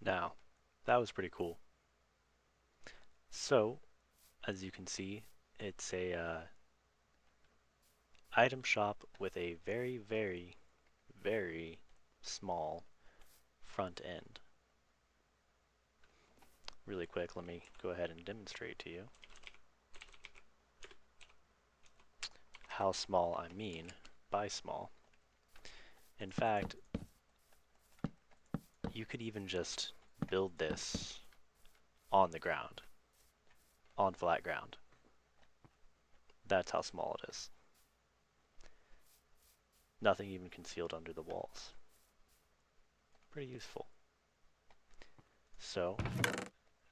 Now, that was pretty cool. So, as you can see, it's a item shop with a very, very, very small front end. Really quick, let me go ahead and demonstrate to you how small I mean by small. In fact, you could even just build this on the ground, on flat ground. That's how small it is. Nothing even concealed under the walls. Pretty useful. So,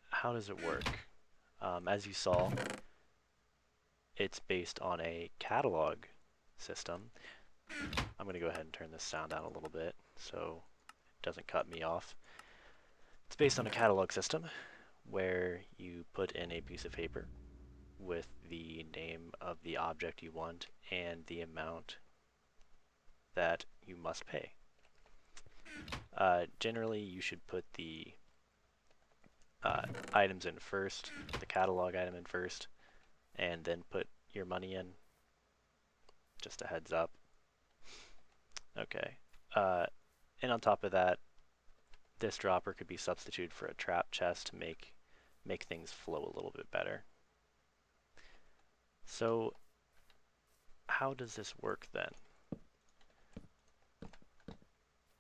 how does it work? As you saw, it's based on a catalog system. I'm going to go ahead and turn this sound down a little bit so it doesn't cut me off. It's based on a catalog system where you put in a piece of paper with the name of the object you want and the amount that you must pay. Generally, you should put the items in first, the catalog item in first, and then put your money in. Just a heads up. Okay. And on top of that, this dropper could be substituted for a trap chest to make things flow a little bit better. So, how does this work then?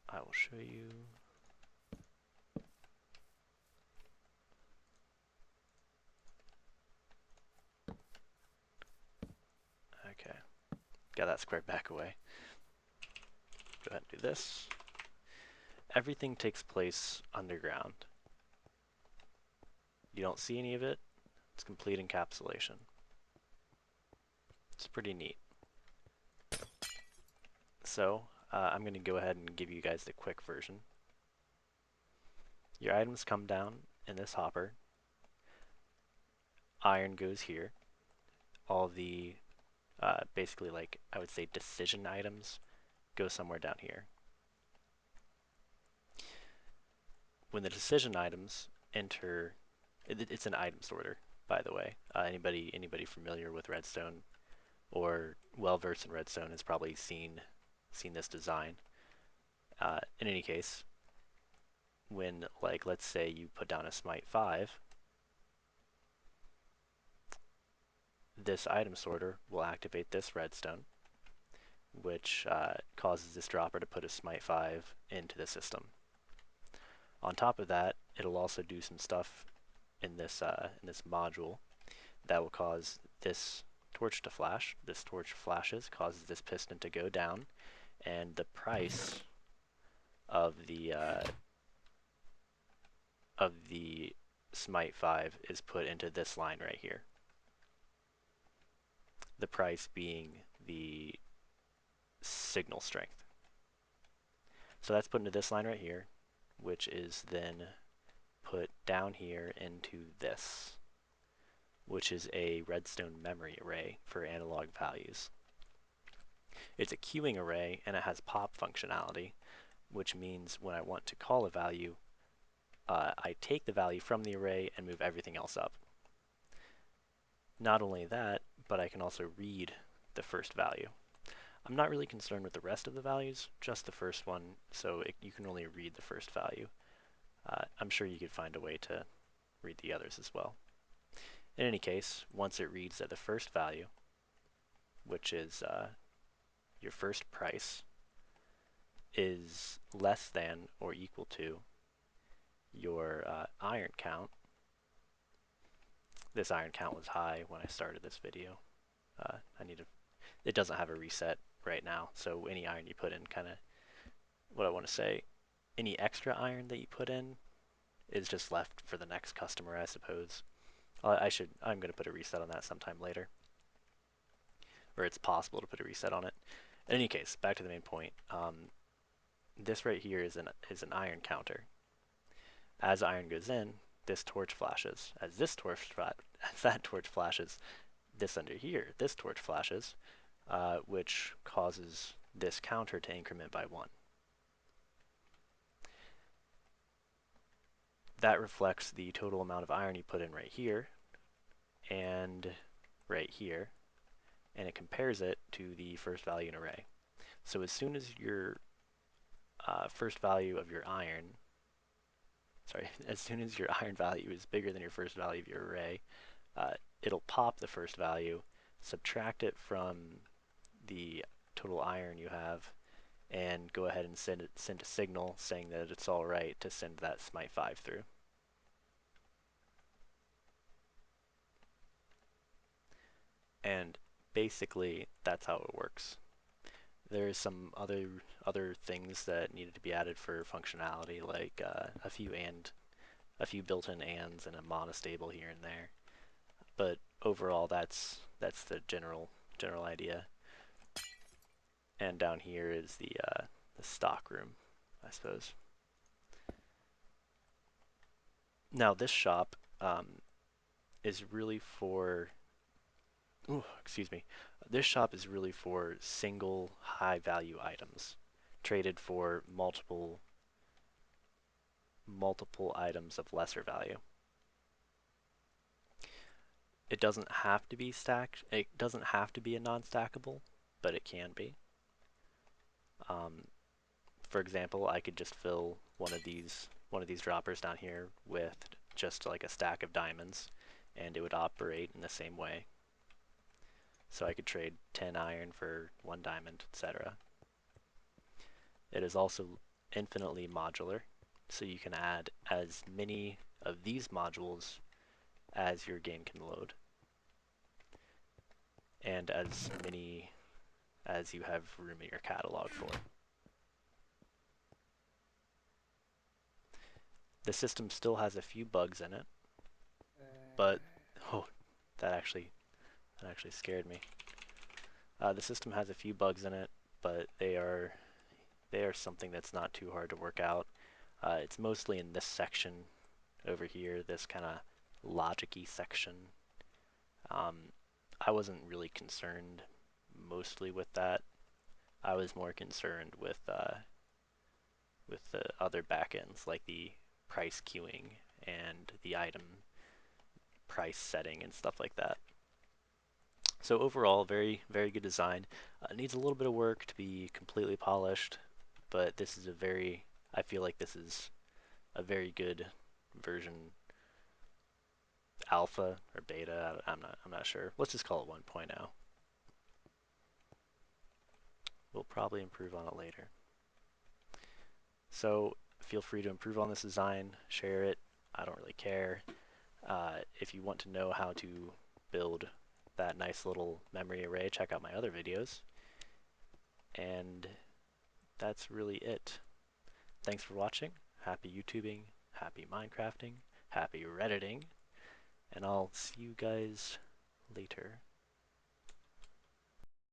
I will show you. Okay. Got that squared back away. Go ahead and do this. Everything takes place underground. You don't see any of it. It's complete encapsulation. It's pretty neat. So, I'm going to go ahead and give you guys the quick version. Your items come down in this hopper. Iron goes here. All the, basically like, I would say decision items go somewhere down here. When the decision items enter, it's an item sorter, by the way. Anybody familiar with Redstone or well versed in Redstone has probably seen this design. In any case, when, like, let's say you put down a Smite 5, this item sorter will activate this redstone, which causes this dropper to put a Smite 5 into the system. On top of that, it'll also do some stuff in this module that will cause this torch to flash. This torch flashes, causes this piston to go down, and the price of the Smite 5 is put into this line right here. The price being the signal strength. So that's put into this line right here, which is then put down here into this, which is a Redstone memory array for analog values. It's a queuing array and it has pop functionality, which means when I want to call a value, I take the value from the array and move everything else up. Not only that, but I can also read the first value. I'm not really concerned with the rest of the values, just the first one, so you can only read the first value. I'm sure you could find a way to read the others as well. In any case, once it reads that the first value, which is your first price, is less than or equal to your iron count. This iron count was high when I started this video. It doesn't have a reset right now, so any iron you put in any extra iron that you put in is just left for the next customer, I suppose. I'm going to put a reset on that sometime later. Or it's possible to put a reset on it. In any case, back to the main point. This right here is an iron counter. As iron goes in, this torch flashes. As that torch flashes, this under here, this torch flashes, which causes this counter to increment by 1. That reflects the total amount of iron you put in right here and right here, and it compares it to the first value in an array. So as soon as your first value of your iron, as soon as your iron value is bigger than your first value of your array, it'll pop the first value, subtract it from the total iron you have, and go ahead and send a signal saying that it's all right to send that Smite 5 through. And basically, that's how it works. There's some other things that needed to be added for functionality, like a few built-in ands and a monostable here and there. But overall, that's the general idea. And down here is the stock room, I suppose. Now this shop is really for this shop is really for single high value items traded for multiple items of lesser value. It doesn't have to be stacked. It doesn't have to be a non-stackable, but it can be. For example, I could just fill one of these droppers down here with just like a stack of diamonds, and it would operate in the same way. So I could trade 10 iron for 1 diamond, etc. It is also infinitely modular, so you can add as many of these modules as your game can load, and as many as you have room in your catalog for. The system still has a few bugs in it, but that actually scared me. The system has a few bugs in it, but they are something that's not too hard to work out. It's mostly in this section over here, this kind of logic-y section. I wasn't really concerned mostly with that. I was more concerned with the other backends, like the price queuing and the item price setting and stuff like that. So overall, very, very good design. It needs a little bit of work to be completely polished, but this is I feel like this is a very good version, alpha or beta. I'm not sure. Let's just call it 1.0. We'll probably improve on it later. So feel free to improve on this design, share it. I don't really care. If you want to know how to build that nice little memory array, check out my other videos. And that's really it. Thanks for watching. Happy YouTubing, happy Minecrafting, happy Redditing, and I'll see you guys later.